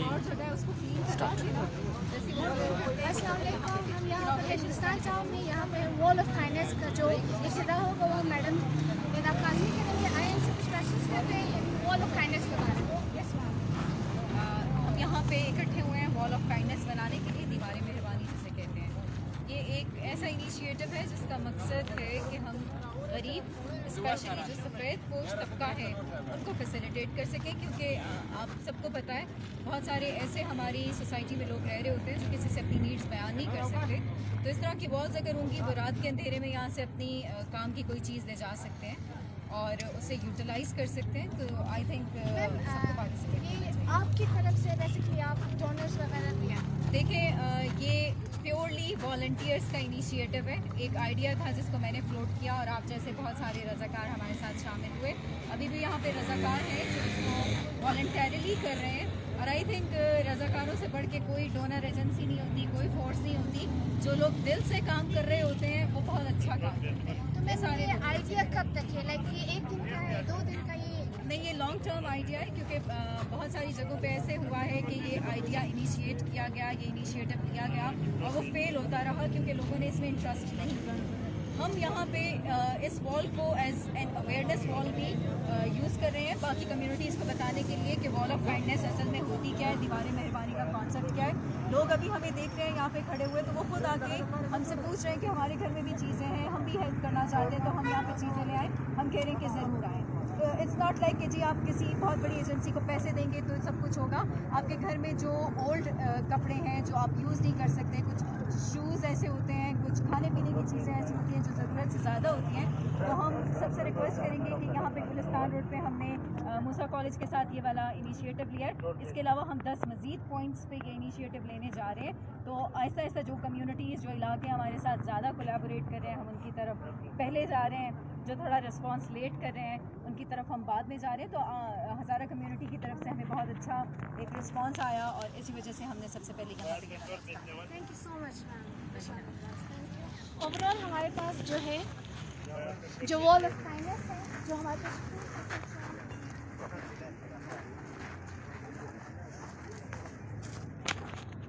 और जो है उसको क्लीन करना। अस्सलाम वालेकुम। हम यहाँ पर हिंदुस्तान टाउन में यहाँ पे वॉल ऑफ काइंडनेस का जो इफ्तिताह होगा वो मैडम निदा काज़मी करेंगे। आए इनसे कुछ क्वेश्चंस करते हैं वॉल ऑफ काइंडनेस के बारे में। Yes ma'am. हम यहाँ पे इकट्ठे हुए हैं वॉल ऑफ काइंडनेस बनाने के लिए, दीवार मेहरबानी जिसे कहते हैं। ये एक ऐसा इनिशिएटिव है जिसका मकसद है कि हम गरीब, स्पेशली जो सफ़ेद पोश तबका है, उनको फैसिलिटेट कर सकें, क्योंकि आप सबको पता है बहुत सारे ऐसे हमारी सोसाइटी में लोग रह रहे होते हैं जो किसी से अपनी नीड्स बयान नहीं कर सकते। तो इस तरह की वॉल्स अगर होंगी वो रात के अंधेरे में यहाँ से अपनी काम की कोई चीज़ ले जा सकते हैं और उसे यूटिलाइज़ कर सकते हैं। तो आई थिंक सबको पार्टिसिपेट आपकी तरफ से बेसिकली आप डोनर्स वगैरह भी हैं? देखें, ये प्योरली वॉलंटियर्स का इनिशिएटिव है। एक आइडिया था जिसको मैंने फ्लोट किया और आप जैसे बहुत सारे रज़ाकार हमारे साथ शामिल हुए। अभी भी यहाँ पे रज़ाकार हैं जो इसको वॉलंटरली कर रहे हैं और आई थिंक रज़ाकारों से बढ़ के कोई डोनर एजेंसी नहीं होती, कोई फोर्स नहीं होती। जो लोग दिल से काम कर रहे होते हैं वो बहुत अच्छा काम करते हैं। तो मैं सारे आइडिया कब तक है? लाइक ये 1 दिन का है, 2 दिन का? ये नहीं, ये लॉन्ग टर्म आइडिया है, क्योंकि बहुत सारी जगहों पे ऐसे हुआ है कि ये आइडिया इनिशिएट किया गया, ये इनिशिएटिव लिया गया और वो फेल होता रहा क्योंकि लोगों ने इसमें इंटरेस्ट नहीं किया। हम यहाँ पे इस वॉल को एज एन अवेयरनेस वॉल भी यूज़ कर रहे हैं बाकी कम्युनिटीज़ को बताने के लिए कि वॉल ऑफ काइंडनेस असल में होती क्या है, दीवार मेहरबानी का कॉन्सेप्ट क्या है। लोग अभी हमें देख रहे हैं यहाँ पे खड़े हुए, तो वो खुद आके हमसे पूछ रहे हैं कि हमारे घर में भी चीज़ें हैं, हम भी हेल्प करना चाहते हैं, तो हम यहाँ पे चीज़ें ले आएँ। हम कह रहे हैं कि ज़रूर आएँ। इट्स नॉट लाइक कि जी आप किसी बहुत बड़ी एजेंसी को पैसे देंगे तो सब कुछ होगा। आपके घर में जो ओल्ड कपड़े हैं जो आप यूज़ नहीं कर सकते, कुछ शूज़ ऐसे होते हैं, कुछ खाने पीने की चीज़ें ऐसी होती हैं जो ज़रूरत से ज़्यादा होती हैं, तो हम सबसे रिक्वेस्ट करेंगे कि यहाँ पे गुलिस्तान रोड पे हमने मूसा कॉलेज के साथ ये वाला इनिशिएटिव लिया है। इसके अलावा हम 10 मज़ीद पॉइंट्स पे ये इनिशिएटिव लेने जा रहे हैं। तो ऐसा ऐसा जो कम्युनिटीज़, जो इलाके हमारे साथ ज़्यादा कोलैबोरेट कर रहे हैं, हम उनकी तरफ पहले जा रहे हैं। जो थोड़ा रिस्पांस लेट कर रहे हैं उनकी तरफ हम बाद में जा रहे हैं। तो हज़ारा कम्युनिटी की तरफ से हमें बहुत अच्छा एक रिस्पांस आया और इसी वजह से हमने सबसे पहले यहाँ पे thank you so much ma'am. Overall हमारे पास जो है जो वॉल ऑफ काइंडनेस है, जो हमारे पास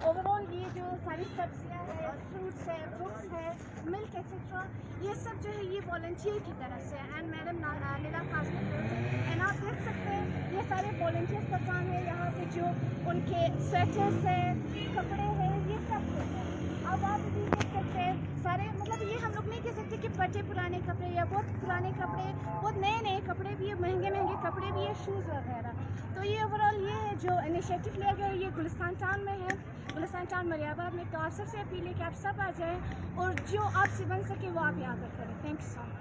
ओवरऑल ये जो सारी सब्जियां हैं, फ्रूट्स है, बुक्स है, मिल्क एक्सेट्रा, ये सब जो है ये वॉलंटियर की तरफ से and madam Nida Kazmi and आप देख सकते हैं ये सारे वॉलंटियर्स का काम है। यहाँ पे जो उनके स्वेटर्स है, कपड़े हैं, ये सब कुछ है। अब आप भी देख सकते हैं सारे, मतलब ये हम लोग नहीं कह सकते कि बचे पुराने कपड़े या बहुत पुराने कपड़े, बहुत नए नए कपड़े भी है, महंगे महंगे कपड़े भी है, शूज़ वगैरह। तो ये ओवरऑल ये है जो इनिशिएटिव लिया गया है, ये गुलिस्तान टाउन में है, गुलिस्तान टाउन मरियाबाद में। तो आप सबसे अपील है कि आप सब आ जाएं और जो आपसे बन सके वो आप यहाँ पर करें। Thank you so much.